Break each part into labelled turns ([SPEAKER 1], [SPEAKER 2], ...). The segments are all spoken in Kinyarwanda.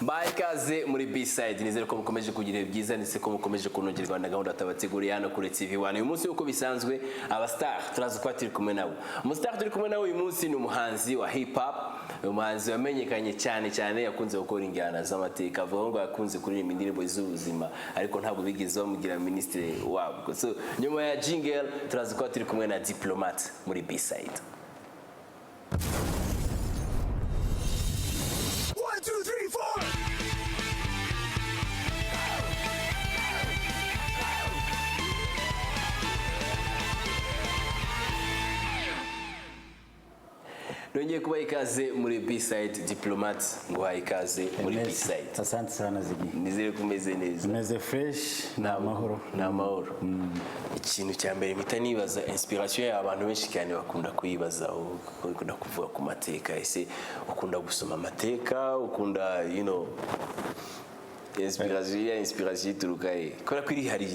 [SPEAKER 1] ikaze muri B-side nizere ko mukomeje kugira byiza ndetse ko mukomeje kunogerwa na gahunda tabateguriye hano kuri TV1 uyu munsi uko bisanzwe aba star turaza kwa turi kumwe nabo umustar turi kumwe nawe uyu munsi ni umuhanzi wa hip hop umuhanzi wamenyekanye cyane yakunze gukora injyana z'amateka avuga ngo yakunze kuririmba indirimbo z'ubuzima ariko ntabwo bigeze bamugira ministre wabwo so nyuma ya jingle turaza kwa turi kumwe na Diplomate muri B-side. Nongeye kuba ikaze muri B-side Diplomate ngo ha ikaze muri B-side.
[SPEAKER 2] Asante sana Ziggy.
[SPEAKER 1] Nizere kumeze neza.
[SPEAKER 2] Meze fresh na mahoro.
[SPEAKER 1] Na mahoro. Ikintu cya mbere mpita nibaza inspiration y'abantu benshi cyane bakunda kuyibaza ukunda kuvuga ku mateka ese ukunda gusoma amateka ukunda inspiration turukaye kora kwiri hari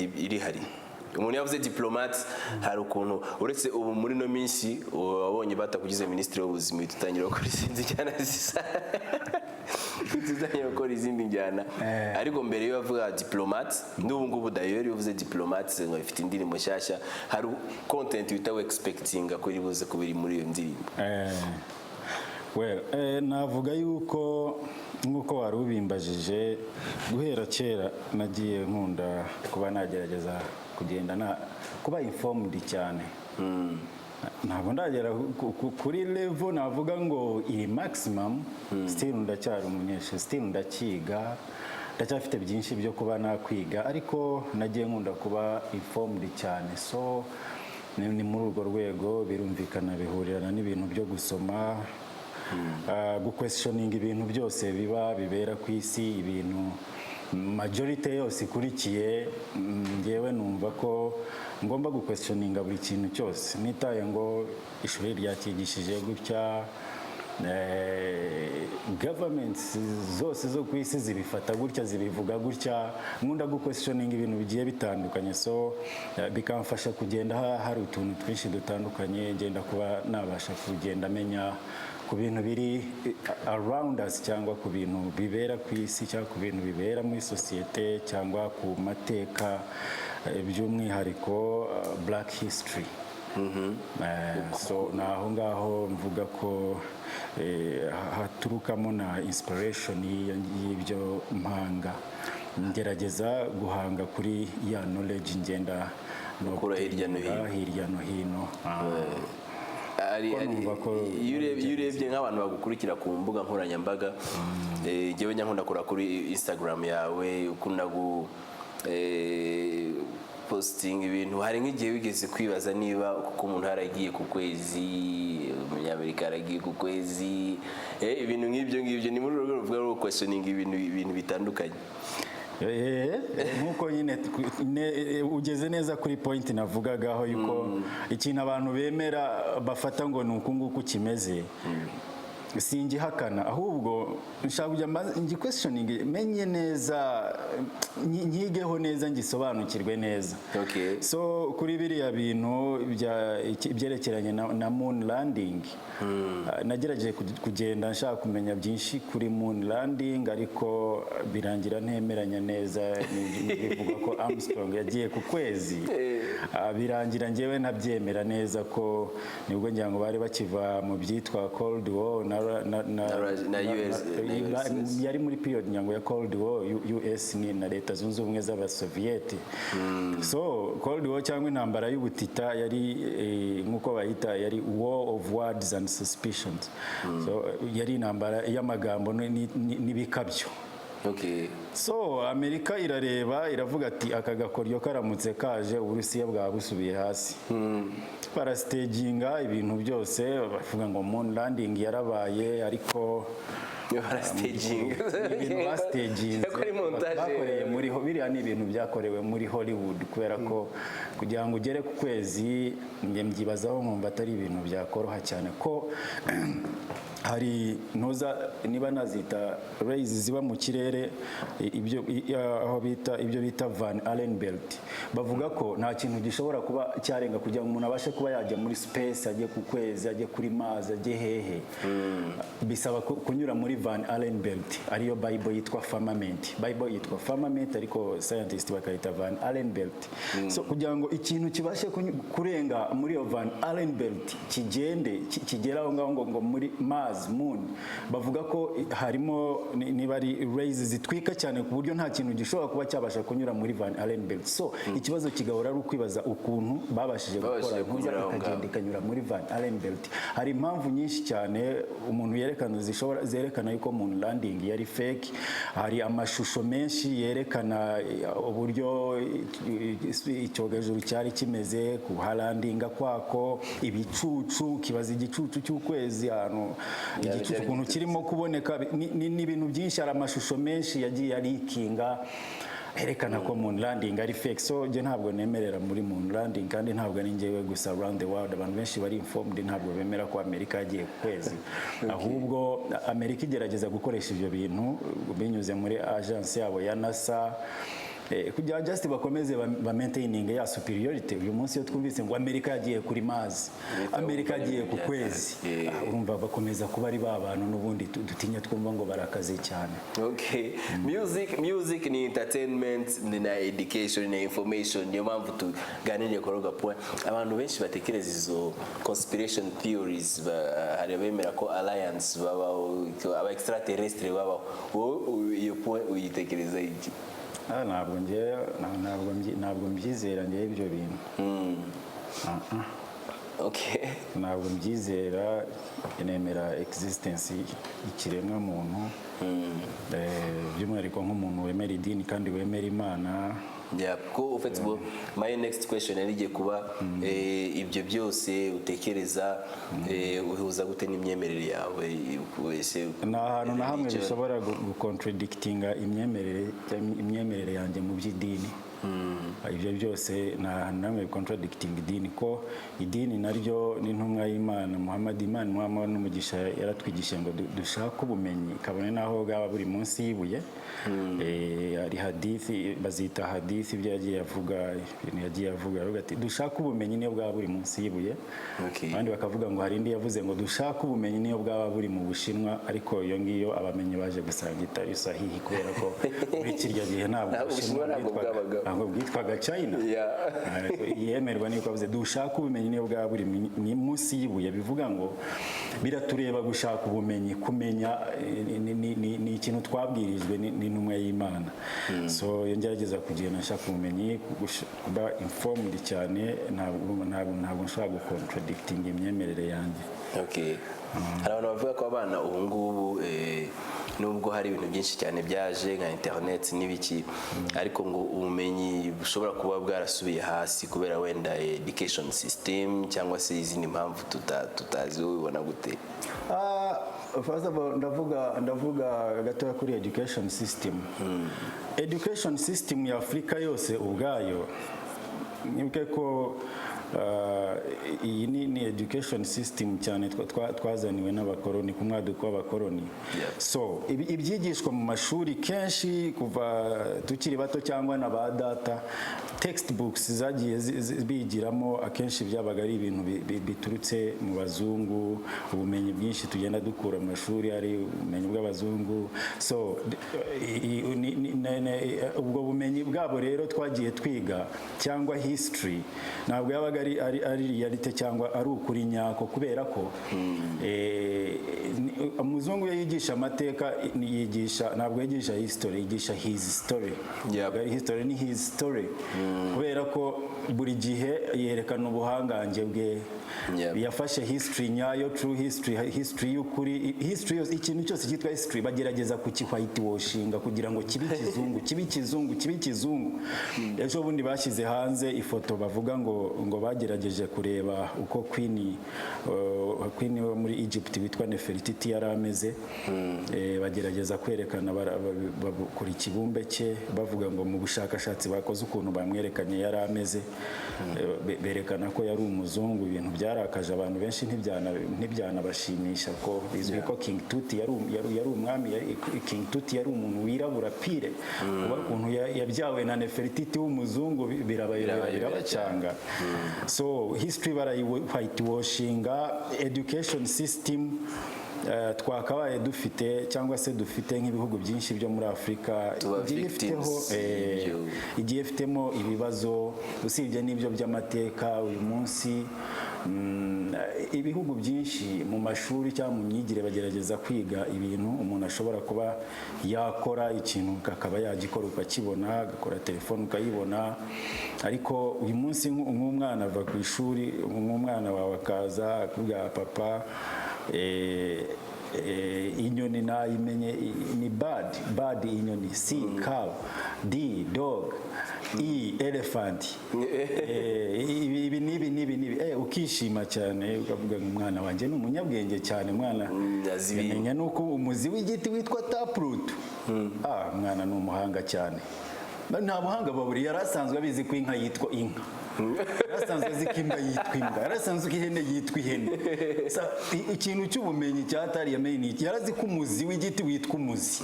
[SPEAKER 1] umuntu yavuze Diplomate hari ukuntu uretse ubu muri no minsi wabonye batakugize ministre w'ubuzima tutangira gukora izinzi cyane zisa tutangira gukora izindi njyana ariko mbere yo bavuga Diplomate n'ubu ngubu dayeri uvuze Diplomate ngo ifite indirimbo nshyashya hari content witawe expecting ko iribuze kubiri muri iyo ndirimbo
[SPEAKER 2] navuga yuko nkuko wari ubimbajije guhera kera nagiye nkunda kuba nagerageza kugenda kuba informed cyane ntabwo ndagera kuri level navuga ngo iri maximum still ndacyari umunyeshuri still ndakiga ndacyafite byinshi byo kuba nakwiga ariko nagiye nkunda kuba informed cyane so ni muri urwo rwego birumvikana bihurirana n'ibintu byo gusoma questioning ibintu byose bibera ku isi ibintu majority yose ikurikiye ngewe numva ko ngomba questioninga buri kintu cyose nitaye ngo ishuri ryakigishije gutya governments zose zo ku isi zibifata gutya zibivuga gutya nkunda questioning ibintu bigiye bitandukanye so bikamfasha kugenda hari utuntu twinshi dutandukanye ngenda kuba nabasha kugenda menya ku bintu biri around us cyangwa ku bintu bibera ku isi cyangwa ku bintu bibera muri societe cyangwa ku mateka by'umwihariko black history so naho ngaho mvuga ko haturukamo na inspiration y'ibyo mpanga ngerageza guhanga kuri ya knowledge ngenda
[SPEAKER 1] nokura hirya
[SPEAKER 2] no hino
[SPEAKER 1] iyo urebye nk'abantu bagukurikira ku mbuga nkoranyambaga njyewe nkunda kora kuri Instagram yawe ukunda posting ibintu hari nk'igihe wigeze kwibaza niba kuko umuntu haragiye ku kwezi umunyamerika haragiye ku kwezi ibintu nk'ibyo ni muri urwo rwego rwo questioning ibintu bitandukanye
[SPEAKER 2] nkuko nyine ugeze neza kuri point navugagaho yuko ikintu abantu bemera bafata ngo ni uku nguku kimeze singihakana ahubwo nshaka kujya questioning menye neza nyigeho neza ngisobanukirwe neza so kuri biriya bintu byerekeranye na moon landing nagerageje kugenda nshaka kumenya byinshi kuri moon landing ariko birangira ntemeranya neza bivuga ko Armstrong yagiye ku kwezi birangira ngewe nabyemera neza ko nibwo ngira ngo bari bakiva mu byitwa Cold War
[SPEAKER 1] na US
[SPEAKER 2] yari muri period nyango ya Cold War US ni na leta zunze ubumwe z'abasovieti so Cold War cyangwa intambara y'ubutita yari nkuko bayita yari war of words and suspicions so yari intambara y'amagambo n'ibikabyo so Amerika irareba iravuga ati aka gakoryo karamutse kaje Uburusiya bwa busubiye hasi parastaginga ibintu byose bavuga ngo moon landing yarabaye ariko
[SPEAKER 1] staging ko ari montage
[SPEAKER 2] bakoreye muri biriya ni ibintu byakorewe muri Hollywood kubera ko kugira ngo ugere ku kwezi njye mbyibazaho nkumva atari ibintu byakoroha cyane ko hari niba nazita rays ziba mu kirere ibyo bita Van Allen belt bavuga ko nta kintu gishobora kuba cyarenga kugira ngo umuntu abashe kuba yajya muri space ajye ku kwezi ajye kuri Mars ajye hehe bisaba kunyura muri Van Allen belt ariyo Bible yitwa firmament ariko scientist bakayita Van Allen belt so kugira ngo ikintu kibashe kurenga muri iyo Van Allen belt kigera aho ngaho ngo muri Mars Moon bavuga ko harimo niba ari rays zitwika cyane ku buryo nta kintu gishobora kuba cyabasha kunyura muri Van Allen belt so ikibazo kigahora ari ukwibaza ukuntu babashije gukora ikagenda ikanyura muri Van Allen belt hari impamvu nyinshi cyane umuntu zerekana yuko moon landing yari fake hari amashusho menshi yerekana uburyo icyogajuru cyari kimeze kuhalandinga kwako ibicucu kibaza igicucu cy'ukwezi ahantu igicucu ukuntu kirimo kuboneka ni ibintu byinshi hari amashusho menshi yagiye arikinga herekana ko moon landing ari fake so je ntabwo nemerera muri moon landing kandi ntabwo ari njyewe gusa around the world abantu benshi bari informed ntabwo bemera ko Amerika yagiye ku kwezi ahubwo Amerika igerageza gukoresha ibyo bintu binyuze muri agence yabo ya NASA kugira just bakomeze ba maintaining ya superiority uyu munsi yo twumvise ngo Amerika yagiye kuri Mars Amerika yagiye ku kwezi urumva bakomeza kuba ari babantu n'ubundi dutinya twumva ngo barakaze cyane
[SPEAKER 1] okay music ni entertainment ni na education ni information niyo mpamvu tuganiriye kuri point abantu benshi batekereza izo conspiration theories hari abemera ko alliance babaho aba extraterrestre babaho iyo point uyitekereza iki
[SPEAKER 2] ntabwo mbyizera njye ibyo bintu
[SPEAKER 1] okay
[SPEAKER 2] ntabwo mbyizera nemera existence y'ikiremwa muntu by'umwihariko nk'umuntu wemera idini kandi wemera Imana
[SPEAKER 1] ko ufite my next question yarigiye kuba ibyo byose utekereza uhuza gute n'imyemerere yawe wese
[SPEAKER 2] nta hantu na hamwe bishobora gucontradictinga imyemerere yanjye mu by'idini ibyo byose nta namwe contradicting idini ko idini naryo n'intumwa y'Imana Muhammad n'umugisha yaratwigisha ngo dushaka ubumenyi kabone naho bwaba buri munsi yibuye ari hadithi bazita hadithi ibyo yagiye avuga ati dushaka ubumenyi niyo bwaba buri munsi yibuye kandi bakavuga ngo hari indi yavuze ngo dushaka ubumenyi niyo bwaba buri mu Bushinwa ariko iyo ngiyo abamenyi baje gusanga itari sahihi kubera ko muri kirya gihe ntabwo ntabwo bwitwaga China yemerwa niko bavuze dushaka ubumenyi niyo bwaba buri munsi yibuye bivuga ngo biratureba gushaka ubumenyi kumenya ni ikintu twabwirijwe n'intumwa y'Imana so ngerageza kugenda nshaka ubumenyi kuba informed cyane ntabwo nshobora gucontradicting imyemerere yanjye
[SPEAKER 1] okay hari abantu bavuga ko abana ubu ngubu nubwo hari ibintu byinshi cyane byaje nka internet n'ibiki ariko ngo ubumenyi bushobora kuba bwarasubiye hasi kubera wenda education system cyangwa se izindi mpamvu tutazi ubibona gute
[SPEAKER 2] first of all ndavuga gatoya kuri education system education system ya Afrika yose ubwayo nibuke ko iyi ni education system cyane twazaniwe n'abakoroni ku mwaduko w'abakoroni so ibyigishwa mu mashuri kenshi kuva tukiri bato cyangwa na ba data textbooks zagiye bigiramo akenshi byabaga ari ibintu biturutse mu bazungu ubumenyi bwinshi tugenda dukura mu mashuri ari ubumenyi bw'abazungu so ubwo bumenyi bwabo rero twagiye twiga cyangwa history ntabwo yabaga ari realite cyangwa ari ukuri nyako kubera ko umuzungu yigisha amateka ntabwo yigisha history yigisha his story history ni his story kubera ko buri gihe yerekana ubuhangange bwe yafashe history nyayo true history y'ukuri history ikintu cyose cyitwa history bagerageza white washing kugira ngo kibi kizungu ejo bundi bashyize hanze ifoto bavuga ngo bagerageje kureba uko Queen wo muri Egypt witwa Nefertiti yari ameze. Bagerageza kwerekana bakora ikibumbe cye bavuga ngo mu bushakashatsi bakoze ukuntu bamwerekanye yari ameze. Berekana ko yari umuzungu, ibintu byarakaje abantu benshi ntibyanabashimisha ko bizwi ko King Tut yari umwami. King Tut yari umuntu wirabura pire, ukuntu yabyawe na Nefertiti w'umuzungu birabacanga. So history whitewashinga, education system twakabaye dufite cyangwa se dufite nk'ibihugu byinshi byo muri Afurika igiye ifitemo ibibazo usibye n'ibyo by'amateka. Uyu munsi ibihugu byinshi mu mashuri cyangwa mu myigire bagerageza kwiga ibintu umuntu ashobora kuba yakora ikintu akaba yagikora ukakibona, agakora telefone ukayibona. Ariko uyu munsi nk'umwana ava ku ishuri, nk'umwana wawe akaza akubwira papa inyoni nayimenye ni bird inyoni, C cow, D dog, E elephant, ibi nibi ukishima cyane ukavuga ngo umwana wanjye ni umunyabwenge cyane, mwana yamenya nuko umuzi w'igiti witwa taproot. Mwana ni umuhanga cyane. Nta buhanga baburi, yarasanzwe abizi ko inka yitwa inka, yarasanzwe azi ko imbwa yitwa imbwa, yarasanzwe ko ihene yitwa ihene. Ikintu cy'ubumenyi cyatari yamenye iki, yarazi ko umuzi w'igiti witwa umuzi.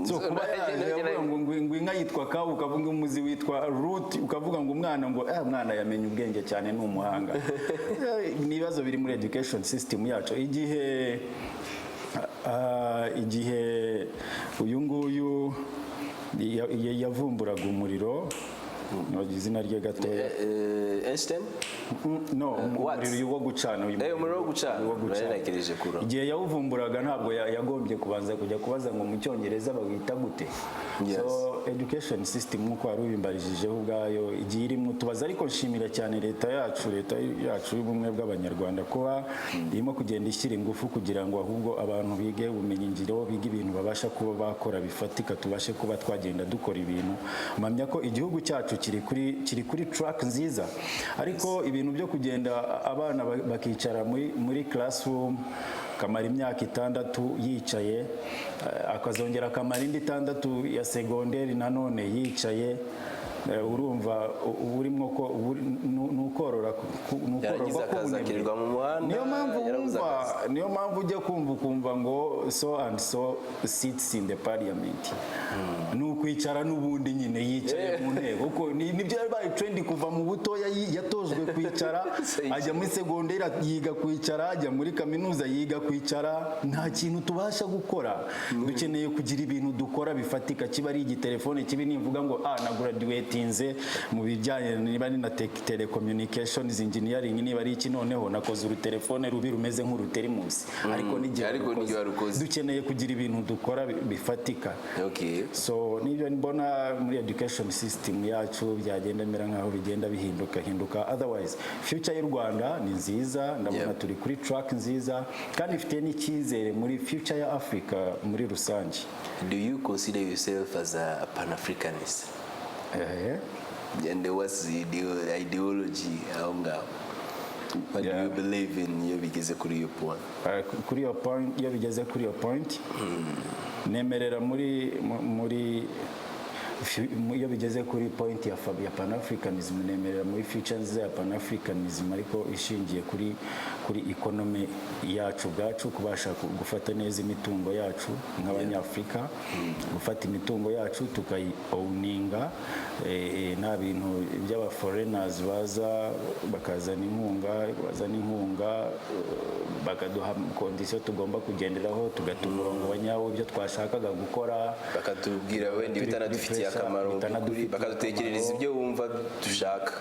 [SPEAKER 2] So kuba yavuga ngo inka yitwa kawu ukavuga umuzi witwa root ukavuga ngo umwana ngo mwana yamenye ubwenge cyane ni umuhanga. Nibazo biri muri education system yacu. Igihe uyu nguyu yavumburaga umuriro, izina rye gatoya,
[SPEAKER 1] Einstein?
[SPEAKER 2] No, umuriro wo gucana.
[SPEAKER 1] Umuriro wo gucana.
[SPEAKER 2] Igihe yawuvumburaga ntabwo yagombye kubanza kujya kubaza ngo mu Cyongereza bawita gute. So education system nk'uko wari ubimbarishijeho ubwayo igihe irimo tubaza. Ariko nshimira cyane leta yacu y'ubumwe bw'Abanyarwanda kuba irimo kugenda ishyira ingufu kugira ngo ahubwo abantu bige ubumenyi ngiro, bige ibintu babasha kuba bakora bifatika, tubashe kuba twagenda dukora ibintu. Mpamya ko igihugu cyacu kiri kuri track nziza. Ariko ibintu byo kugenda abana bakicara muri classroom kamara imyaka 6 yicaye, akazongera kamara indi 6 ya segonderi nanone yicaye, urumva urimo ko nukorora
[SPEAKER 1] akazakirirwa mu muhanda.
[SPEAKER 2] Niyo mpamvu ujya kumva ngo so and so sits in the parliament. Nukwicara n'ubundi nyine yicaye mu nteko, kuko nibyo yabaye trend kuva mu butoya. Yatojwe kwicara, ajya muri segonderi yiga kwicara, ajya muri kaminuza yiga kwicara. Nta kintu tubasha gukora. Dukeneye kugira ibintu dukora bifatika. Kiba ari igitelefone kibi nivuga ngo na graduatinze mu bijyanye niba ni na telecommunications engineering, niba ari iki noneho nakoze urutelefone rubi rumeze nk'uruterimusi. Ariko n'igihe dukeneye kugira ibintu dukora bifatika. So nibyo mbona muri education system yacu byagenda mera nkaho bigenda bihinduka. Otherwise future y'u Rwanda ni nziza, ndabona turi kuri track nziza kandi ifite n'icyizere muri future ya Africa muri rusange.
[SPEAKER 1] Do you consider yourself as a Pan-Africanist? And what's the ideology aho ngaho? What do you believe in iyo bigeze kuri iyo point?
[SPEAKER 2] Iyo bigeze kuri iyo point nemerera muri iyo bigeze kuri point ya Pan-Africanism, nemerera muri future nziza ya Pan-Africanism, ariko ishingiye kuri economy yacu bwacu, kubasha gufata neza imitungo yacu nk'Abanyafrika, gufata imitungo yacu tukayi-owninga, nta bintu by'aba foreigners baza bakazana inkunga bakaduha condition tugomba kugenderaho, tugatuma umurongo wanyawo ibyo twashakaga gukora,
[SPEAKER 1] bakatubwira wenda bitanadufitiye akamaro, bakadutekerereza ibyo wumva dushaka.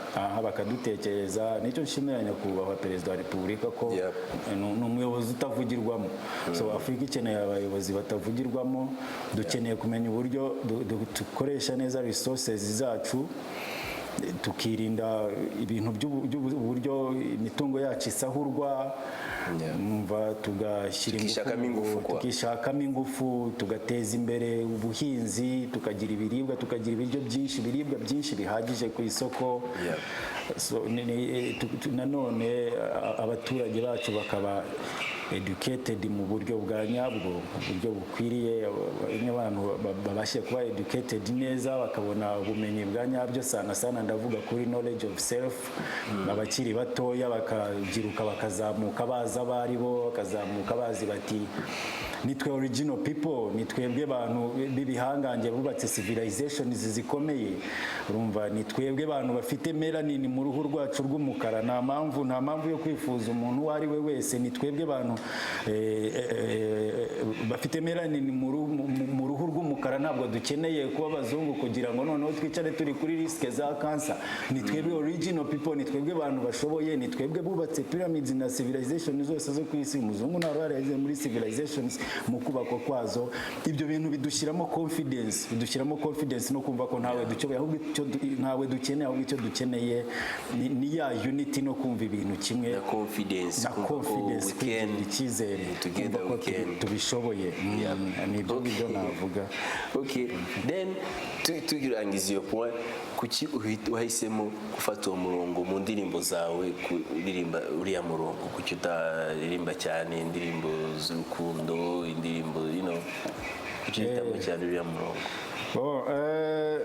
[SPEAKER 2] Bakadutekereza. Nicyo nshimira nyakubahwa Perezida wa Repubulika ko ni umuyobozi utavugirwamo. So Afurika ikeneye abayobozi batavugirwamo. Dukeneye kumenya uburyo dukoresha neza resources zacu tukirinda ibintu by'uburyo imitungo yacu isahurwa, numva tukishakamo ingufu, tugateza imbere ubuhinzi, tukagira ibiribwa, tukagira ibiribwa byinshi bihagije ku isoko. Nanone abaturage bacu bakaba educated mu buryo bwa nyabwo, uburyo bukwiriye, abantu babashe kuba educated neza, bakabona ubumenyi bwa nyabyo. Sana ndavuga kuri knowledge of self. Abakiri batoya bakabyiruka bakazamuka bazi abo ari bo, bakazamuka bazi bati nitwe original people, nitwebwe abantu b'ibihangange bubatse civilizations zikomeye. Urumva, nitwebwe abantu bafite melanin mu ruhu rwacu rw'umukara. Nta mpamvu yo kwifuza umuntu uwo ari we wese. Nitwebwe abantu bafite melanin mu ruhu rw'umukara. Ntabwo dukeneye kuba abazungu kugira ngo noneho twicare turi kuri risk za cancer. Nitwebwe original people, nitwebwe abantu bashoboye, nitwebwe bubatse pyramids na civilizations zose zo ku isi. Umuzungu nta ruhare yagize muri civilizations mu kubakwa kwazo. Ibyo bintu bidushyiramo confidence no kumva ko ntawe dukeneye, ahubwo icyo dukeneye ni ya unity no kumva ibintu kimwe,
[SPEAKER 1] na confidence,
[SPEAKER 2] icyizere ko tubishoboye. Nibyo ngibyo navuga.
[SPEAKER 1] Okay, then tugirangiza iyo point, kuki wahisemo gufata uwo murongo mu ndirimbo zawe, kuririmba uriya murongo? Kuki utaririmba cyane indirimbo z'urukundo, indirimbo kuki uhitamo cyane uriya murongo?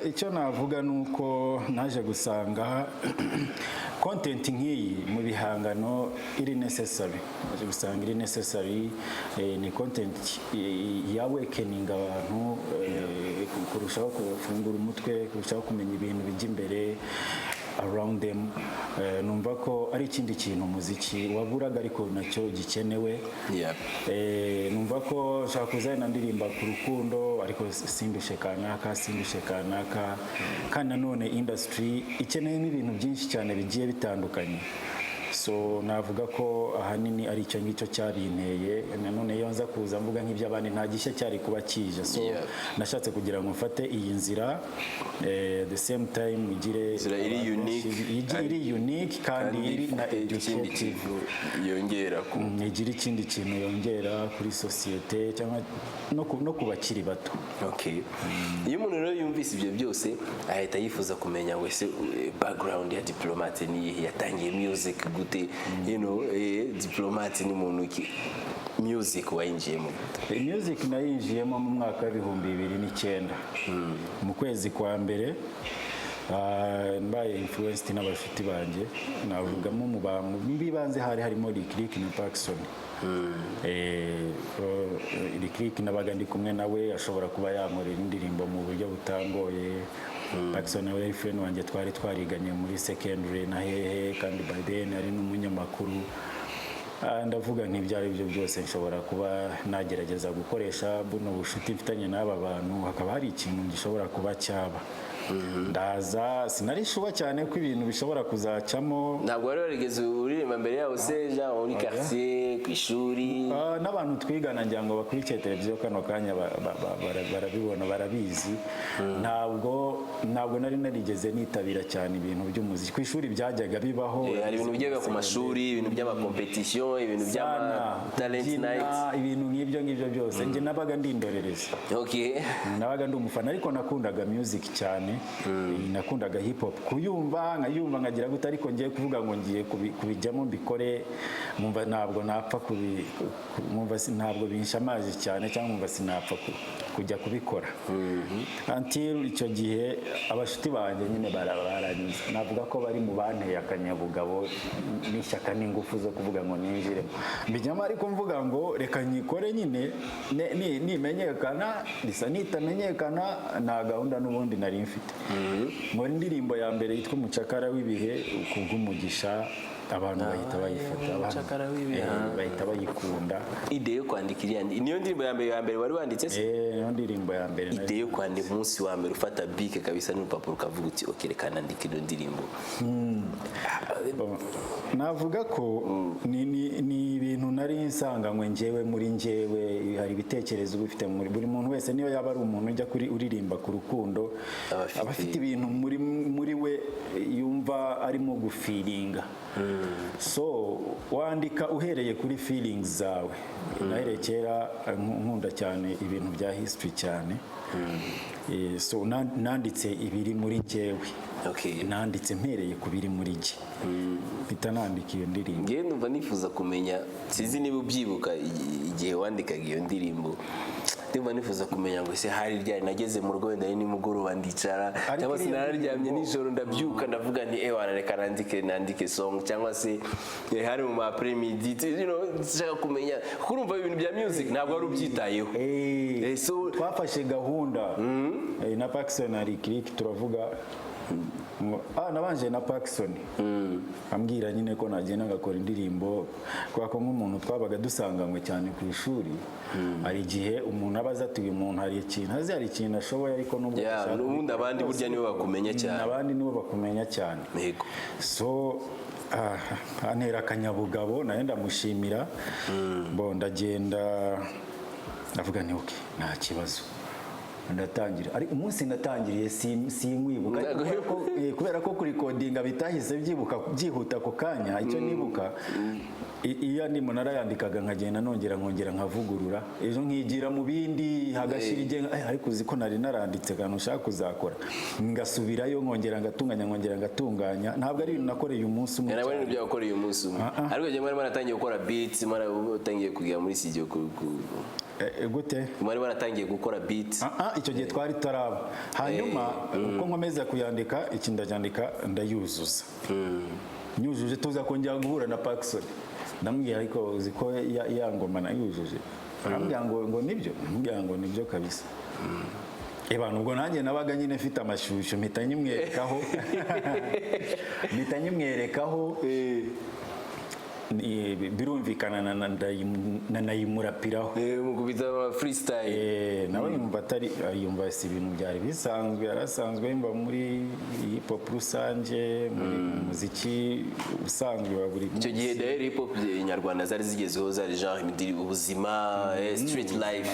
[SPEAKER 2] Icyo navuga ni uko naje gusanga content nk'iyi mu bihangano iri necessary. Naje gusanga iri necessary, ni content ya awakening abantu, kurushaho gufungura umutwe, kurushaho kumenya ibintu bijya imbere around them. Numva ko ari ikindi kintu umuziki waburaga ariko nacyo gikenewe. Numva ko nshaka kuzana ndirimba ku rukundo ariko sindushe kanaka, kandi nanone industry ikeneye n'ibintu byinshi cyane bigiye bitandukanye. So navuga ko ahanini ari icyo ngicyo cyarinteye. Nanone iyo nza kuza mvuga nk'iby'abandi nta gishya cyari kuba kije. So nashatse kugira ngo mfate iyi nzira, the same time igire iri unique kandi iri na educative,
[SPEAKER 1] yongera
[SPEAKER 2] igira ikindi kintu yongera kuri societe cyangwa no ku bakiri bato.
[SPEAKER 1] Okay. Iyo umuntu rero yumvise ibyo byose ahita yifuza kumenya wese background ya Diplomate ni yatangiye music gute? Diplomate ni muntu ki music wayinjiyemo?
[SPEAKER 2] Music nayinjiyemo mu mwaka wa 2009 mu kwezi kwa mbere. Mbaye influenced n'abafiti banjye, navugamo mu bantu bibanze harimo Lick na Paxson. Lick nabaga ndi kumwe nawe, ashobora kuba yankorera indirimbo mu buryo butangoye. Paxson nawe friend wanjye twari twariganye muri secondary na hehe, kandi by then ari n'umunyamakuru. Ndavuga nk'ibyari byo byose nshobora kuba nagerageza gukoresha buno bushuti mfitanye n'aba bantu, hakaba hari ikintu gishobora kuba cyaba. Ndaza sinarishuba cyane ko ibintu bishobora kuzacamo.
[SPEAKER 1] Ntabwo wari warigeze uririmba mbere yaho se muri quartier, ku ishuri?
[SPEAKER 2] N'abantu twigana ngira ngo bakurikiye televiziyo kano kanya barabibona, barabizi. Ntabwo nari narigeze nitabira cyane ibintu by'umuziki. Ku ishuri byajyaga bibaho,
[SPEAKER 1] hari ibintu bijyaga ku mashuri, ibintu by'amakompetition, ibintu by'ama talent night,
[SPEAKER 2] ibintu nk'ibyo byose. Nge nabaga ndi indorerezi.
[SPEAKER 1] Okay.
[SPEAKER 2] Nabaga ndi umufana ariko nakundaga music cyane. Nakundaga hip hop, kuyumva nkagira gute, ariko ngiye kuvuga ngo ngiye kubijyamo mbikore, mumva ntabwo napfa ntabwo binshamaje cyane, cyangwa mumva sinapfa kujya kubikora. Until icyo gihe abashuti banjye nyine baranyuze, navuga ko bari mu banteye akanyabugabo n'ishyaka n'ingufu zo kuvuga ngo ninjiremo mbijyamo, ariko mvuga ngo reka nyikore nyine, nimenyekana bisa nitamenyekana, nta gahunda n'ubundi nari mfite. Muri indirimbo ya mbere yitwa Umucakara w'ibihe, kubw'umugisha abantu bahita bayifata
[SPEAKER 1] Cakara wibi,
[SPEAKER 2] bahita bayikunda.
[SPEAKER 1] ide yo kwandika iriya niyo ndirimbo ya mbere wari wanditse se?
[SPEAKER 2] Niyo ndirimbo ya mbere.
[SPEAKER 1] Ide yo kwandika umunsi wa mbere ufata bike kabisa n'urupapuro ukavuga uti okay reka nandike iyo ndirimbo.
[SPEAKER 2] Navuga ko ni ibintu nari nsanganywe njyewe muri njyewe, hari ibitekerezo bifite muri buri muntu wese, niyo yaba ari umuntu ujya uririmba ku rukundo aba afite ibintu muri we yumva arimo gufiringa. So wandika uhereye kuri feelings zawe. Nahereye kera nkunda cyane ibintu bya history cyane. So nanditse ibiri muri njyewe.
[SPEAKER 1] Okay.
[SPEAKER 2] Nanditse mpereye ku biri muri jye. Bita nandika iyo ndirimbo.
[SPEAKER 1] Ngiye numva nifuza kumenya, sizi niba ubyibuka igihe wandikaga iyo ndirimbo. Ndumva nifuza kumenya ngo ese hari ryari nageze mu rugo wenda nimugoroba ndicara cyangwa se nararyamye nijoro ndabyuka ndavuga nti reka nandike song cyangwa se hari mu après midi, nshaka kumenya kuko urumva ibintu bya music ntabwo wari ubyitayeho.
[SPEAKER 2] So twafashe gahunda na Paxson ari click turavuga nabanje na Paxson ambwira nyine ko nagenda ngakora indirimbo kwa ko nk'umuntu twabaga dusanganywe cyane ku ishuri. Hari igihe umuntu abaza ati uyu muntu hari ikintu ashoboye ariko nubwo
[SPEAKER 1] n'ubundi abandi burya nibo bakumenya cyane.
[SPEAKER 2] Abandi nibo bakumenya cyane. So antera akanyabugabo nayo ndamushimira. Ndagenda ndavuga ni okay nta kibazo ndatangira. Ari umunsi natangiriye simwibuka kubera ko kuri recordinga bitahise byihuta ko kanya icyo nibuka iyo ndimo narayandikaga nkagenda nkongera nkavugurura ejo nkigira mu bindi hagashira igihe ariko uzi ko nari naranditse kantu ushaka kuzakora ngasubirayo nkongera ngatunganya. Ntabwo ari ibintu nakoreye umunsi umwe.
[SPEAKER 1] Nawe n'ibyo wakoreye umunsi umwe. Ariko je mwari maratangiye gukora beats, maratangiye kugira muri studio
[SPEAKER 2] gute?
[SPEAKER 1] Mwari baratangiye gukora beats.
[SPEAKER 2] Icyo gihe twari taraba. Hanyuma uko nkomeza kuyandika iki ndacyandika ndayuzuza. Nyujuje tuza kongera guhura na Paxson. Ndamubwira ariko uzi ko ya ngoma nayujuje. Arambwira ngo nibyo. Ndamubwira ngo nibyo kabisa. Abantu ubwo nanjye nabaga nyine mfite amashusho mpita nyimwerekaho birumvikana nayimurapiraho
[SPEAKER 1] mukubita freestyle.
[SPEAKER 2] nawe yumva si ibintu byari bisanzwe, yarasanzwe yumva muri hip hop rusange, muri muziki usanzwe wa buri munsi.
[SPEAKER 1] Icyo gihe daher hip hop nyarwanda zari zigezeho, zari genre ubuzima, street life,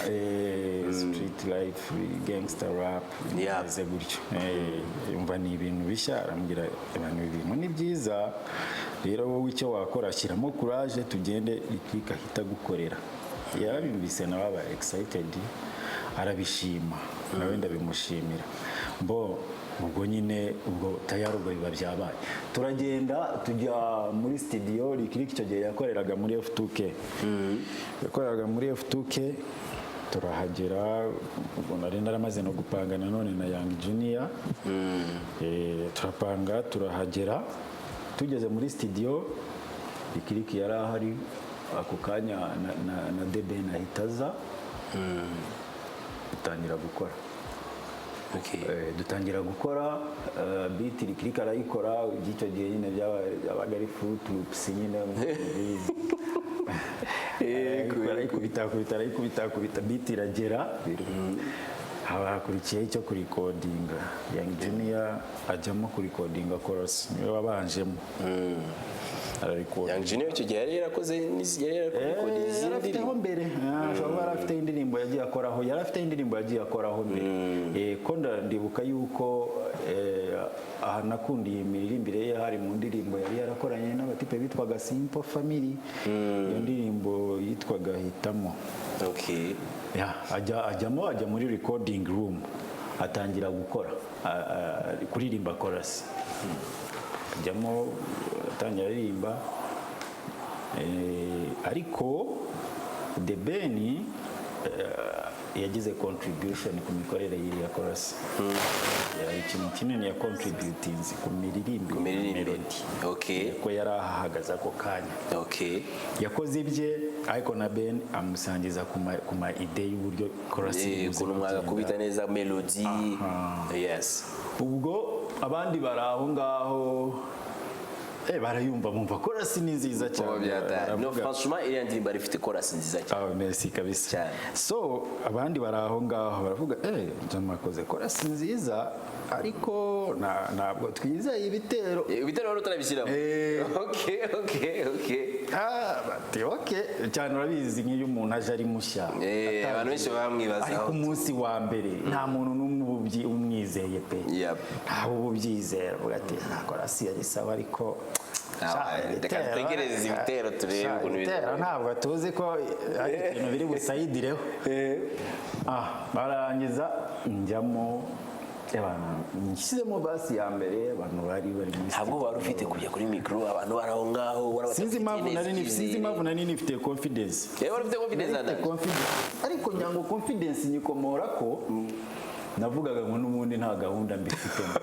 [SPEAKER 2] gangster rap, yaze gutyo. Yumva ni ibintu bishya, arambwira abantu ibintu ni byiza, rero wowe icyo wakora shyiramo courage tugende ikahita gukorera. Yarabimvise nawe aba excited, arabishima, nawe ndabimushimira. Ubwo nyine tayari ubwo biba byabaye, turagenda tujya muri studio. Lick icyo gihe yakoreraga muri F2K, turahagera. Ubwo nari naramaze no gupanga nanone na Young Junior. Turapanga turahagera, tugeze muri studio Lick yari ahari ako kanya na Deben ahitaza. Dutangira gukora beat. Lick arayikora. Icyo gihe nyine byabaga ari Fruit Loops nyine arayikubita beat iragera. Hakurikiyeho icyo kurikodinga. Young Junior ajyamo kurikodinga chorus, niwe wabanjemo.
[SPEAKER 1] Young Junior icyo gihe yari yarakoze izindi
[SPEAKER 2] mbere. Yari afite indirimbo yagiye akoraho mbere. Ko ndibuka yuko nakundiye imiririmbire ye hari mu ndirimbo yari yarakoranye n'abatipe bitwaga Simple Family. Iyo ndirimbo yitwaga Hitamo. Ajya muri recording room atangira gukora kuririmba chorus. Ajyamo atangira aririmba, ariko The Ben yagize contribution ku mikorere y'iriya chorus. Ikintu kinini ya contributinze ku miririmbire, ko yari ahahagaze ako kanya. Yakoze ibye, ariko na Ben amusangiza ku ma ide y'uburyo chorus
[SPEAKER 1] ukuntu mwagakubita neza melody.
[SPEAKER 2] Ubwo abandi bari aho ngaho barayumva bumva chorus ni nziza cyane.
[SPEAKER 1] No franchement iriya ndirimbo ifite chorus nziza cyane.
[SPEAKER 2] Merci kabisa. So abandi baraho ngaho baravuga Jamakoze chorus nziza ariko ntabwo twizeye ibitero
[SPEAKER 1] wari utarabishyiramo. Okay.
[SPEAKER 2] bati cyane urabizi nk'iyo umuntu aje ari mushya
[SPEAKER 1] abantu benshi bamwibaza
[SPEAKER 2] ariko umunsi wa mbere nta muntu n'umwe umwizeye pe. ntawe ubyizera uvuga ati chorus yari sawa ariko
[SPEAKER 1] tegereza ibitero turebe ukuntu
[SPEAKER 2] bitera ntabwo tuzi ko ari ikintu biri busayidireho. barangiza njyamo nshyizemo basi ya mbere abantu bari muri
[SPEAKER 1] ntabwo wari ufite kujya kuri mikoro abantu bari aho ngaho
[SPEAKER 2] sinzi impamvu nari nifite confidence.
[SPEAKER 1] wari ufite confidence
[SPEAKER 2] ariko nyango confidence nyikomora ko navugaga ngo n'ubundi nta gahunda mbifitemo.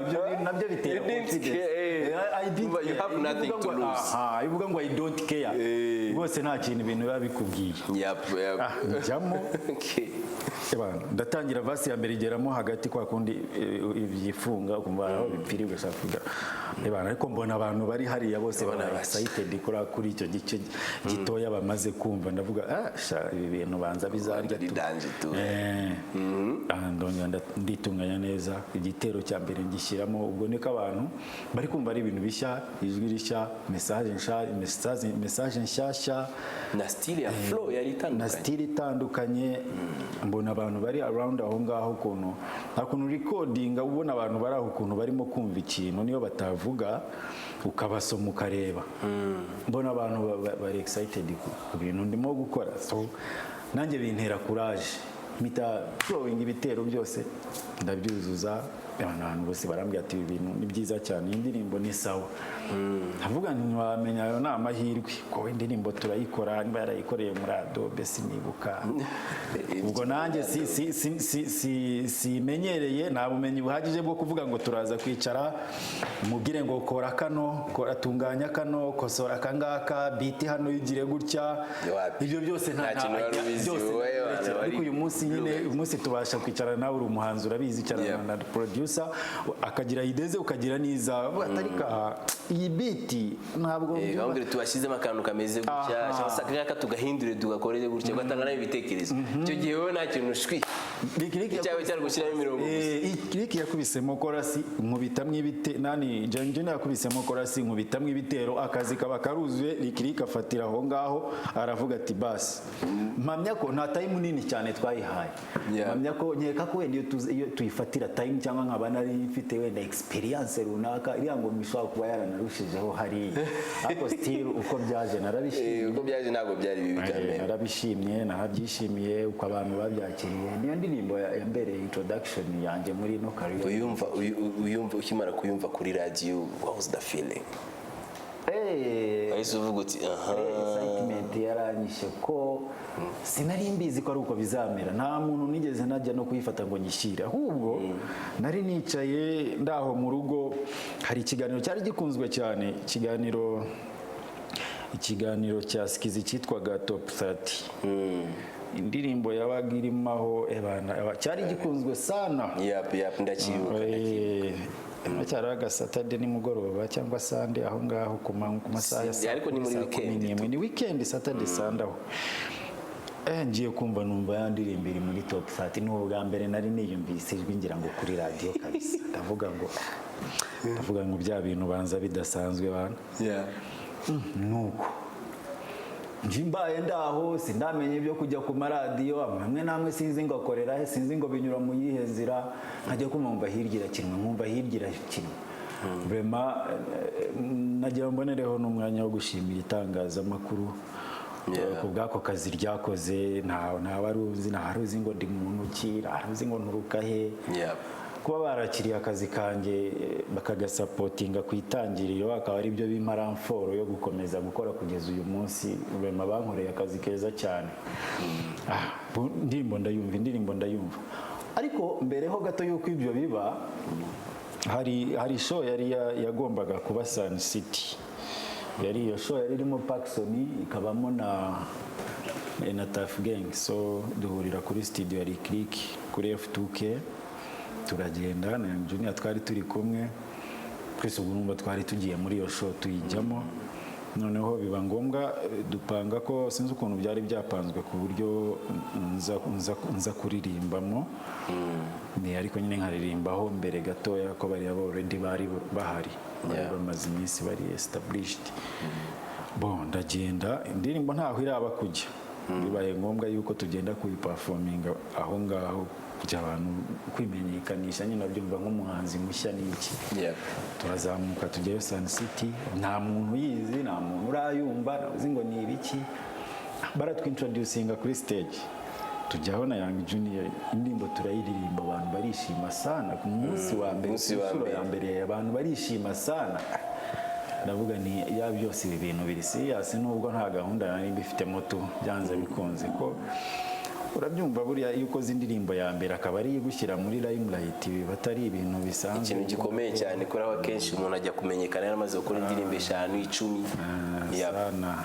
[SPEAKER 2] ibyo nabyo bitera confidence.
[SPEAKER 1] You have nothing to lose.
[SPEAKER 2] ivuga ngo I don't care. rwose nta kintu ibintu biba bikubwiye. njyamo ndatangira vasi ya mbere igeramo hagati kwa kundi ibyifunga ukumva aho bipfiriwe shafuga. ariko mbona abantu bari hariya bose bari excited kuri icyo gice gitoya bamaze kumva ndavuga ibi bintu banza bizarya tu. nditunganya neza igitero cya mbere ngishyiramo ubwo niko abantu bari kumva ari ibintu bishya ijwi rishya message nshyashya
[SPEAKER 1] na style ya flow yari
[SPEAKER 2] itandukanye. mbona abantu bari around aho ngaho ukuntu recording ubona abantu bari aho ukuntu barimo kumva ikintu niyo batavuga ukabasoma ukareba. mbona abantu bari excited ku bintu ndimo gukora so nanjye bintera courage mita flowing ibitero byose ndabyuzuza. abantu bose barambwira ati ibi bintu ni byiza cyane indirimbo ni sawa. ndavuga ntiwamenya ayo ni amahirwe ko indirimbo turayikora niba yarayikoreye muri Adobe sinibuka. ubwo nanjye simenyereye nta bumenyi buhagije bwo kuvuga ngo turaza kwicara mubwire ngo kora kano tunganya kano kosora akangaka biti hano yigire gutya. ibyo byose ariko uyu munsi nyine umunsi tubasha kwicara nawe uri umuhanzi urabizi cyane na producer akagira ideze ukagira niza atarika iyi biti ntabwo
[SPEAKER 1] ngambire tubashyizemo akantu kameze gutya cyangwa sakaka tugahindure tugakorere gutya gatanga nayo ibitekerezo. icyo gihe wowe nta kintu ushwi cyawe cyari gushyiramo imirongo
[SPEAKER 2] Kiriki yakubisemo chorus nkubitamwe ibite nani Janjina yakubisemo chorus nkubitamwe ibitero akazi kaba karuzuye Kiriki afatira aho ngaho aravuga ati basi mpamya ko nta time nini cyane twayihaye. mpamya ko nkeka ko iyo tuyifatira time cyangwa nkaba nari mfite wenda experience runaka iriya ngo mishobora kuba yaranarushijeho hari ariko still uko byaje narabishimiye.
[SPEAKER 1] uko byaje ntabwo byari bibi cyane.
[SPEAKER 2] narabishimiye narabyishimiye uko abantu babyakiriye. niyo ndirimbo ya mbere introduction yanjye muri no career.
[SPEAKER 1] uyumva ukimara kuyumva kuri radio what was the feeling? ahise uvuga uti
[SPEAKER 2] excitement yaranyishe ko sinari mbizi ko ari uko bizamera. nta muntu nigeze najya no kuyifata ngo nyishyire ahubwo nari nicaye ndaho mu rugo. hari ikiganiro cyari gikunzwe cyane ikiganiro cya Skizi cyitwaga Top 30. indirimbo yabaga irimo aho cyari gikunzwe sana.
[SPEAKER 1] ndakibuka
[SPEAKER 2] cyaraga Saturday nimugoroba cyangwa Sunday aho ngaho ku masaha ya saa.
[SPEAKER 1] ariko ni muri weekend.
[SPEAKER 2] ni weekend Saturday Sunday aho. ngiye kumva numva yandirimba iri muri Top 30 n'ubu bwa mbere nari niyumvise ijwi ngira ngo kuri radio kabisa. ndavuga ngo bya bintu banza bidasanzwe bana. nuko njimbaye ndaho sindamenye ibyo kujya ku maradiyo amwe namwe sinzi ngo akorera sinzi ngo binyura mu yihe nzira nkajya kumva hirgira kinwe nkumva hirgira kinwe. vraiment nagira mbonereho n'umwanya wo gushimira itangazamakuru ku bwako kazi ryakoze. nta waruzi ngo ndi muntu ki ntaruzi ngo nturuka he. kuba barakiriye akazi kanjye bakagasapotinga ku itangiriro akaba ari byo bimaramforo yo gukomeza gukora kugeza uyu munsi. bema bankoreye akazi keza cyane. indirimbo ndayumva ariko mbere ho gato yuko ibyo biba hari show yari yagombaga kuba Sun City. yari iyo show yari irimo Paxson ikabamo na Tough Gang. so duhurira kuri studio ya Click kuri F2K turagenda na Junior twari turi kumwe twese ubu numva twari tugiye muri iyo show tuyijyamo noneho biba ngombwa dupanga ko sinzi ukuntu byari byapanzwe ku buryo nza kuririmbamo ni ariko nyine nkaririmbaho mbere gatoya ko bari already bari bahari bari bamaze iminsi bari established bon ndagenda indirimbo ntaho iraba kujya bibaye ngombwa yuko tugenda kuyiperforminga aho ngaho kujya abantu kwimenyekanisha nyine nabyumva nk'umuhanzi mushya n'iki turazamuka tujyayo Sun City nta muntu yizi nta muntu urayumva navuze ngo ni ibiki baratwintroducinga kuri stage tujyaho na Young Junior indirimbo turayiririmba abantu barishima sana ku munsi wa mbere inshuro ya mbere abantu barishima sana ndavuga ni ya byose ibi bintu biri serious nubwo nta gahunda nari mbifitemo tu byanze bikunze ko urabyumva buriya iyo ukoze indirimbo ya mbere akaba ari gushyira muri limelight batari ibintu bisanzwe
[SPEAKER 1] ikintu gikomeye cyane kuri aho kenshi umuntu ajya kumenyekana yaramaze gukora indirimbo 5 10
[SPEAKER 2] sana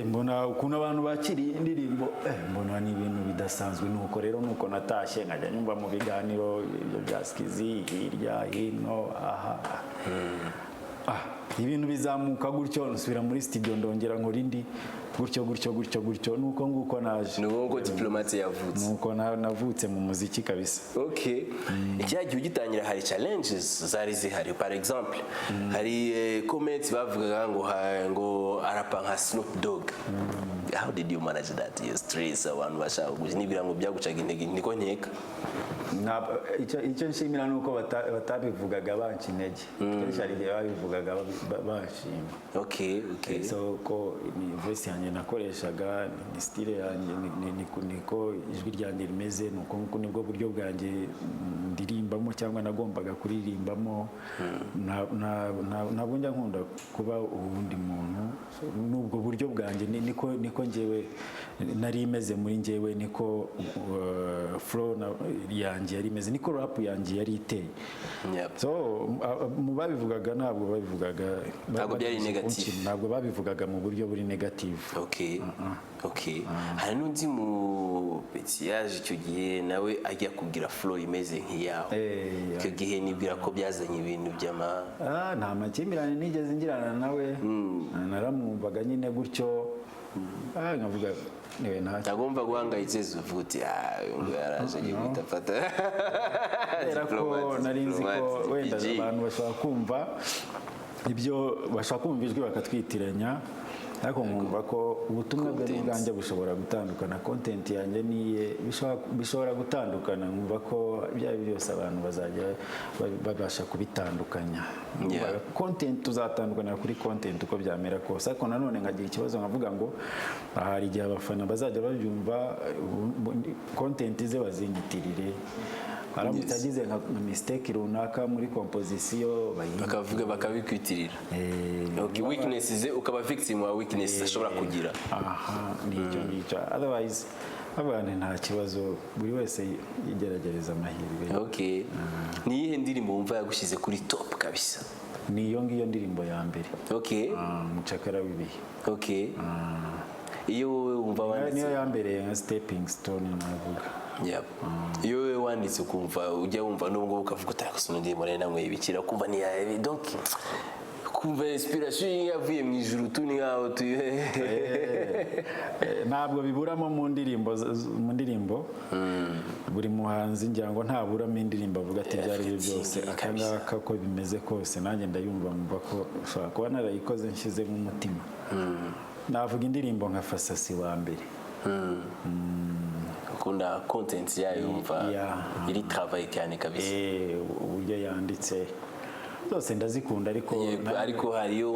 [SPEAKER 2] mbona ukuntu abantu bakiriye indirimbo mbona ni ibintu bidasanzwe nuko rero nuko natashye nkajya nyumva mu biganiro bya Skizi hirya hino ibintu bizamuka gutyo nsubira muri studio ndongera nkora indi gutyo nuko nguko naje
[SPEAKER 1] nuko diplomate yavutse
[SPEAKER 2] nuko navutse mu muziki kabisa
[SPEAKER 1] icyagiye ugitangira hari challenges zari zihari par exemple hari comments bavugaga ngo arapa nka Snoop Dogg how did you manage that stress abantu bashaka nibira ngo byagucaga intege niko nkeka
[SPEAKER 2] icyo nshimira nuko batabivugaga banca intege kenshi hari igihe babivugaga bashima so ko ni voice yanjye nakoreshaga ni style yanjye niko ijwi ryanjye rimeze nuko nibwo buryo bwanjye ndirimbamo cyangwa nagombaga kuririmbamo ntabwo njya nkunda kuba ubundi muntu nubwo buryo bwanjye niko njyewe nari imeze muri njyewe niko flow yanjye yari imeze niko rap yanjye yari iteye so mu babivugaga ntabwo
[SPEAKER 1] byari negative
[SPEAKER 2] ntabwo babivugaga mu buryo buri negative
[SPEAKER 1] hari n'undi mu yaje icyo gihe nawe ajya kugira flow imeze nk'iyaho icyo gihe nibwira ko byazanye ibintu
[SPEAKER 2] nta makimbirane nigeze ngirana nawe naramwumvaga nyine gutyo nkavuga
[SPEAKER 1] ntagomba guhangayitse uvuga uti yaraje agiye guhita afata
[SPEAKER 2] ko nari nzi ko wenda abantu bashobora kumva ibyo bashaka kumva ijwi bakatwitiranya ariko nkumva ko ubutumwa bwe n'ubwanjye bushobora gutandukana content yanjye niye bishobora gutandukana nkumva ko byaba byose abantu bazajya babasha kubitandukanya content tuzatandukana kuri content uko byamera kose ariko nanone nkagira ikibazo nkavuga ngo hari igihe abafana bazajya babyumva content ze bazinyitirire aramutse agize nka mistake runaka muri composition
[SPEAKER 1] bakavuga bakabikwitirira weaknesses ze ukaba victim wa weaknesses ashobora kugira
[SPEAKER 2] nicyo otherwise abantu nta kibazo buri wese yigerageza amahirwe
[SPEAKER 1] ni iyihe ndirimbo wumva yagushize kuri top kabisa
[SPEAKER 2] ni iyo ngiyo ndirimbo ya mbere mucakara w'ibihe
[SPEAKER 1] iyo wowe wumva wanditse
[SPEAKER 2] niyo ya mbere nka stepping stone navuga
[SPEAKER 1] iyo wowe wanditse ukumva ujya wumva nubwo ukavuga utakasuna indirimbo rero namwe ibikira kumva ni yawe donc kumva inspiration yavuye mu ijuru tu ni ngaho tu
[SPEAKER 2] ntabwo biburamo mu ndirimbo buri muhanzi ngira ngo ntaburamo indirimbo avuga ati byari byose akangaka ko bimeze kose nanjye ndayumva mva ko ushobora kuba narayikoze nshyize mu mutima navuga indirimbo nka Fasasi wa mbere
[SPEAKER 1] ukunda content yayo yumva iri travail cyane kabisa
[SPEAKER 2] uburyo yanditse zose ndazikunda
[SPEAKER 1] ariko hariyo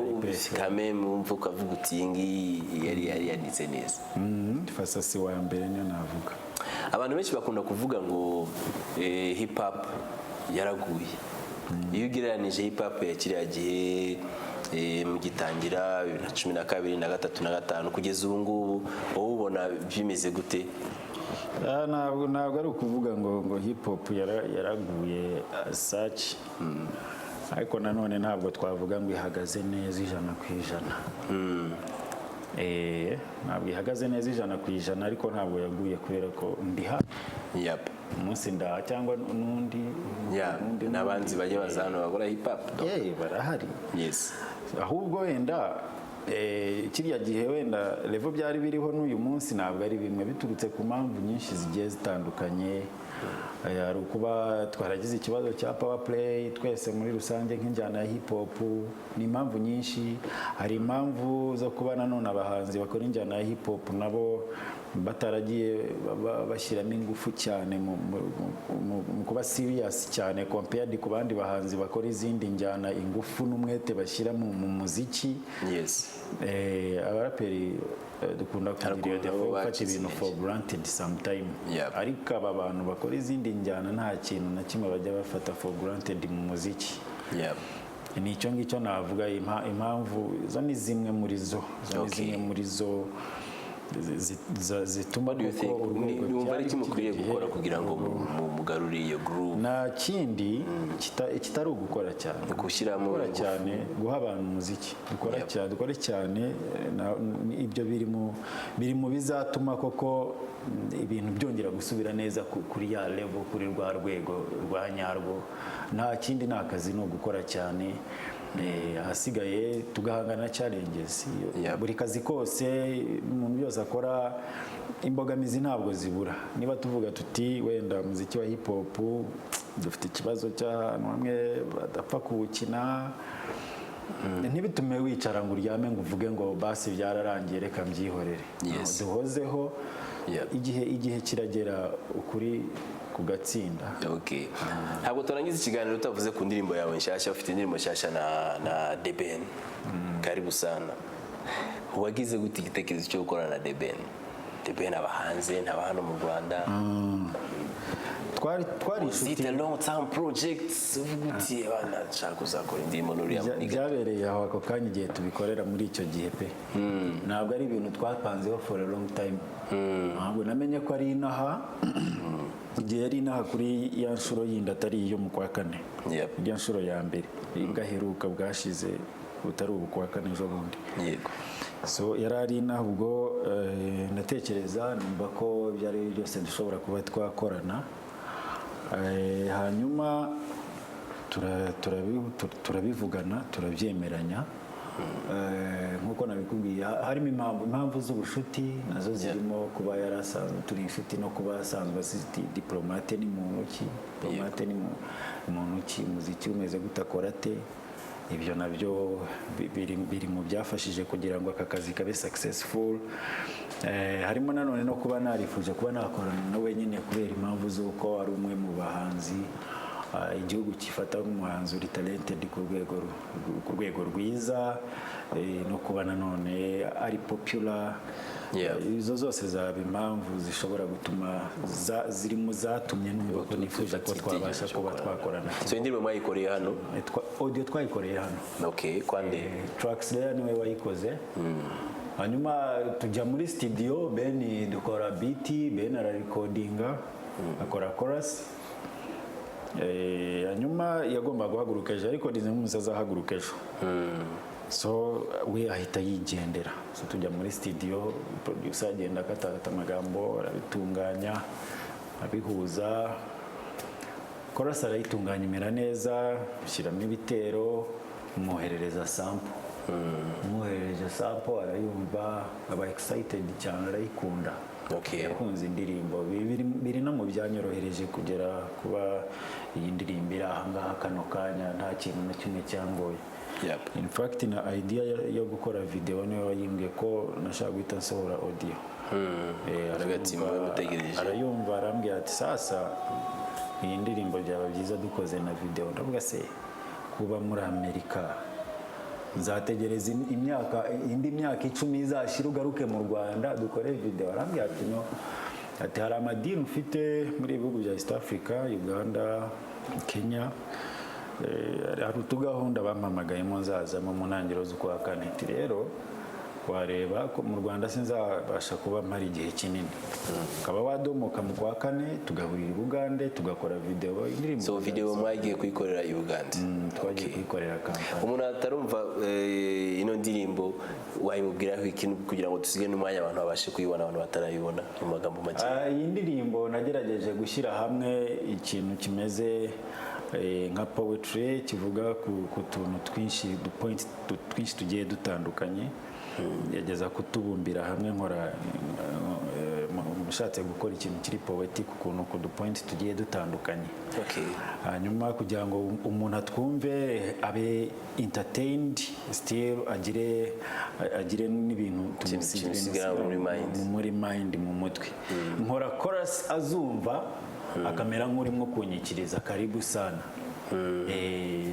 [SPEAKER 1] kame mumva ukavuga uti ngi yari yanditse neza
[SPEAKER 2] Fasasi wa mbere niyo navuga
[SPEAKER 1] abantu benshi bakunda kuvuga ngo hip hop yaraguye iyo ugereranije hip hop ya kiriya gihe mu gitangira 2012 na 2013 na 2005 kugeza ubu ngubu wowe ubona bimeze gute
[SPEAKER 2] ntabwo ari ukuvuga ngo hip hop yaraguye such ariko nanone ntabwo twavuga ngo ihagaze neza 100%. Ntabwo ihagaze neza 100% ariko ntabwo yaguye kubera ko ndi hano. umunsi ndaha cyangwa n'undi
[SPEAKER 1] n'abanzi bajya bazana bagora hip hop
[SPEAKER 2] barahari.
[SPEAKER 1] Yes.
[SPEAKER 2] Ahubwo wenda kiriya gihe wenda level byari biriho n'uyu munsi ntabwo ari bimwe, biturutse ku mpamvu nyinshi zigiye zitandukanye. Hari ukuba twaragize ikibazo cya power play twese muri rusange nk'injyana ya hip hop, ni impamvu nyinshi. Hari impamvu zo kuba nanone abahanzi bakora injyana ya hip hop nabo bataragiye bashyiramo ingufu cyane mu kuba serious cyane compared ku bandi bahanzi bakora izindi njyana, ingufu n'umwete bashyira mu muziki.
[SPEAKER 1] Yes.
[SPEAKER 2] Abaraperi dukunda kugira defo gufata ibintu for granted sometime. Ariko aba bantu bakora izindi njyana nta kintu na kimwe bajya bafata for granted mu muziki. Ni icyo ngicyo navuga. Impamvu zo ni zimwe muri zo zituma
[SPEAKER 1] urwego ari kimwe mukwiriye gukora kugira ngo mugarure iyo groove.
[SPEAKER 2] Nta kindi kitari ugukora cyane, gukora cyane, guha abantu umuziki, dukore cyane. Ibyo biri mu bizatuma koko ibintu byongera gusubira neza kuri ya level, kuri rwa rwego rwa nyarwo. Nta kindi, ni akazi, ni ugukora cyane. Ahasigaye tugahangana challenges. Buri kazi kose umuntu byose akora, imbogamizi ntabwo zibura. Niba tuvuga tuti wenda muziki wa hip hop dufite ikibazo cy'ahantu hamwe badapfa kuwukina, ntibitume wicara ngo uryame ngo uvuge ngo basi byararangiye reka mbyihorere. Duhozeho, igihe kiragera ukuri kugatsinda.
[SPEAKER 1] Okay. Ntabwo turangiza ikiganiro utavuze ku ndirimbo yawe nshyashya. Ufite indirimbo nshyashya na The Ben. Karibu sana. Wagize gute igitekerezo cyo gukorana na The Ben? The Ben aba hanze, ntaba hano mu Rwanda.
[SPEAKER 2] Twari
[SPEAKER 1] inshuti. Long term projects uvuguti abana nshaka kuzakora indirimbo n'uriya muniga.
[SPEAKER 2] Byabereye aho ako kanya igihe tubikorera muri icyo gihe pe. Ntabwo ari ibintu twapanzeho for a long time. Ntabwo namenye ko ari inaha. Igihe yari inaha kuri ya nshuro yindi atari iyo mu kwa kane. Ya nshuro ya mbere bwaheruka bwashize butari ubu kwa kane ejo bundi.
[SPEAKER 1] Yego.
[SPEAKER 2] So yarari inaha ubwo natekereza numva ko byari byose dushobora kuba twakorana. Hanyuma turabivugana, turabyemeranya. Nkuko nabikubwiye harimo impamvu z'ubushuti nazo zirimo kuba yarasanzwe turi inshuti no kuba asanzwe asiti diplomate ni muntu ki, diplomate ni muntu ki, umuziki umeze gutakora te. Ibyo nabyo biri mu byafashije kugira ngo aka kazi kabe successful. Harimo nanone no kuba narifuje kuba nakorana nawe nyine kubera impamvu z'uko ari umwe mu bahanzi igihugu kifata nk'umuhanzi uri talented ku rwego rwiza, no kuba nanone ari popular. Izo zose zaba impamvu zishobora gutuma ziri mu zatumye numva ko nifuje ko twabasha kuba twakorana.
[SPEAKER 1] So indirimbo mwayikoreye hano?
[SPEAKER 2] Audio twayikoreye hano.
[SPEAKER 1] Okay, kwande
[SPEAKER 2] Tracks rero niwe wayikoze. Hanyuma tujya muri studio, Ben dukora beat, Ben ararecordinga, akora chorus. Hanyuma yagomba guhaguruka ejo ariko dize nk'umusaza ahaguruka ejo. So we ahita yigendera. So tujya muri studio, producer agenda akata amagambo, arabitunganya, abihuza. Chorus arayitunganya imera neza, shyiramo ibitero, umuherereza sample. Umuherereza sample arayumva, aba excited cyane, arayikunda.
[SPEAKER 1] Okay.
[SPEAKER 2] Yakunze indirimbo biri no mu byanyorohereje kugera kuba iyi ndirimbo iri aha ngaha kano kanya nta kintu na kimwe cyangoye. In fact na idea yo gukora video niwe wayimbwiye ko nashaka guhita nsohora audio. Arayumva arambwira ati sasa iyi ndirimbo byaba byiza dukoze na video. Ndavuga se kuba muri Amerika nzategereza indi myaka 10 izashira ugaruke mu Rwanda dukore video. Arambwira ati no, ati hari amadini ufite muri ibihugu bya East Africa, Uganda, Kenya. Hari utugahunda bampamagayemo nzazamo mu ntangiriro z'ukwa kane. Rero wareba ko mu Rwanda sinzabasha kuba mpari igihe kinini ukaba wadomoka mu kwa kane tugahurira i Bugande tugakora video indirimbo
[SPEAKER 1] so video mwagiye kuyikorera i Bugande
[SPEAKER 2] twagiye kuyikorera Kampala
[SPEAKER 1] umuntu atarumva ino ndirimbo wayimubwiraho ikintu kugira ngo dusige n'umwanya abantu babashe kuyibona abantu batarayibona mu magambo make
[SPEAKER 2] iyi ndirimbo nagerageje gushyira hamwe ikintu kimeze nka poetry kivuga ku tuntu twinshi twinshi tugiye dutandukanye yageza kutubumbira hamwe nkora mushatse gukora ikintu kiri poetic ukuntu ku dupoint tugiye dutandukanye hanyuma kugira ngo umuntu atwumve abe entertained still agire n'ibintu tumusigara muri mind mu mutwe nkora chorus azumva akamera nk'urimo kunyikiriza karibu sana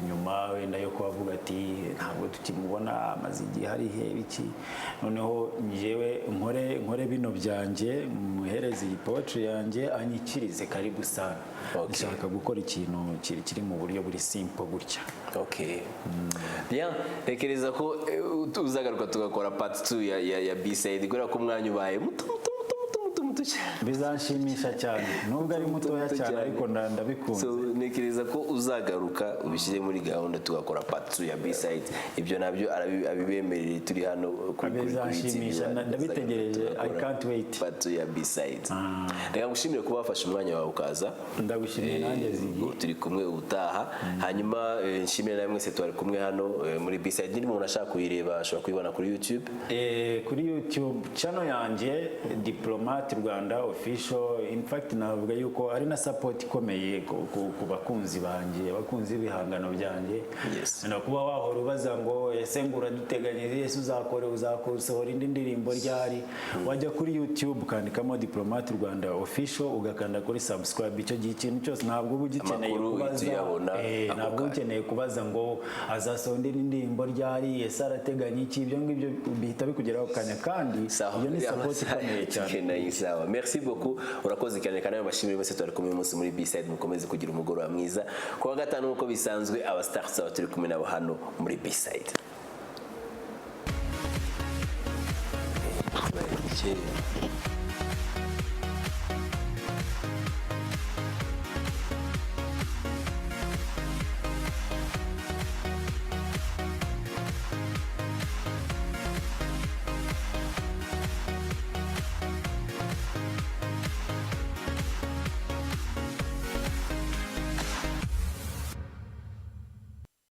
[SPEAKER 2] nyuma wenda yo kubavuga ati ntabwo tukimubona amaze igihe hari iki noneho njyewe nkore bino byanjye muhereze iyi poetry yanjye anyikirize karibu sana nshaka gukora ikintu kiri mu buryo buri simple gutya
[SPEAKER 1] bien tekereza ko uzagaruka tugakora part 2 ya B-side kubera ko umwanya ubaye muto
[SPEAKER 2] bizanshimisha cyane nubwo ari mutoya cyane ariko ndabikunze
[SPEAKER 1] so nekereza ko uzagaruka ubishyire muri gahunda tugakora part 2 ya B-side ibyo nabyo abibemerere turi hano
[SPEAKER 2] bizanshimisha ndabitegereje I can't wait
[SPEAKER 1] part 2 ya B-side reka ngushimire kuba wafashe umwanya wawe ukaza
[SPEAKER 2] ndagushimiye nanjye Ziggy
[SPEAKER 1] turi kumwe ubutaha hanyuma nshimire nawe mwese twari kumwe hano muri B-side ndimo umuntu ashaka kuyireba ashobora kuyibona kuri YouTube
[SPEAKER 2] kuri YouTube channel yanjye Diplomate Rwanda official in fact navuga yuko ari na support ikomeye ku bakunzi banjye abakunzi b'ibihangano byanjye no kuba wahora ubaza ngo ese ngura duteganyirize Yesu uzakosohora indi ndirimbo ryari wajya kuri YouTube ukandikamo Diplomate Rwanda official ugakanda kuri subscribe icyo gihe ikintu cyose ntabwo ugikeneye kubaza ntabwo ukeneye kubaza ngo azasohora indi ndirimbo ryari ese arateganya iki ibyo ngibyo bihita bikugeraho kanya kandi iyo ni support ikomeye cyane
[SPEAKER 1] sawa merci beaucoup urakoze cyane kandi abashimire bose twari kumwe umunsi muri B-side mukomeze kugira umugoroba mwiza kuwa gatanu uko bisanzwe aba stars turi kumwe nabo hano muri B-side